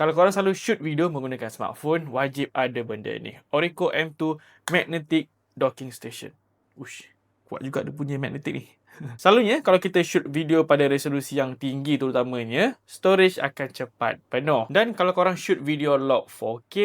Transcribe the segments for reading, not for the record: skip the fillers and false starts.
Kalau korang selalu shoot video menggunakan smartphone, wajib ada benda ni. Orico M2 Magnetic Docking Station. Ush, kuat juga dia punya magnetic ni. Selalunya, kalau kita shoot video pada resolusi yang tinggi terutamanya, storage akan cepat penuh. Dan kalau korang shoot video log 4K,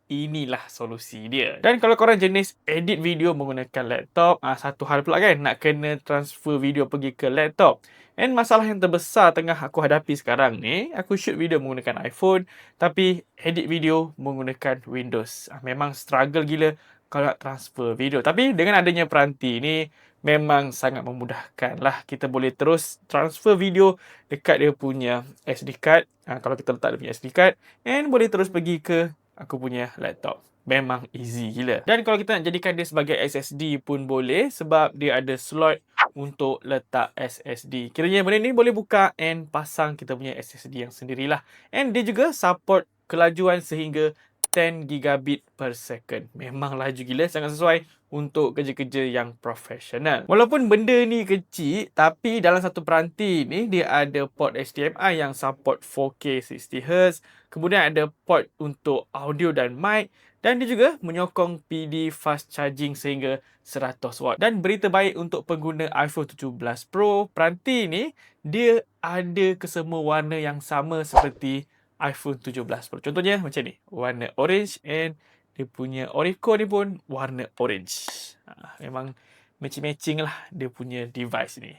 inilah solusi dia. Dan kalau korang jenis edit video menggunakan laptop, satu hal pula kan, nak kena transfer video pergi ke laptop. And masalah yang terbesar tengah aku hadapi sekarang ni, aku shoot video menggunakan iPhone, tapi edit video menggunakan Windows. Memang struggle gila kalau nak transfer video. Tapi dengan adanya peranti ni, memang sangat memudahkan lah. Kita boleh terus transfer video dekat dia punya SD card. Kalau kita letak dia punya SD card. And boleh terus pergi ke aku punya laptop. Memang easy gila. Dan kalau kita nak jadikan dia sebagai SSD pun boleh. Sebab dia ada slot untuk letak SSD. Kiranya benda ni boleh buka and pasang kita punya SSD yang sendirilah. And dia juga support kelajuan sehingga 10 gigabit per second. Memang laju gila, sangat sesuai untuk kerja-kerja yang profesional. Walaupun benda ni kecil, tapi dalam satu peranti ni, dia ada port HDMI yang support 4K 60Hz. Kemudian ada port untuk audio dan mic. Dan dia juga menyokong PD fast charging sehingga 100 watt. Dan berita baik untuk pengguna iPhone 17 Pro, peranti ni, dia ada kesemua warna yang sama seperti iPhone 17 Pro. Contohnya macam ni, warna orange, and dia punya Orico ni pun warna orange. Memang matching-matching lah dia punya device ni.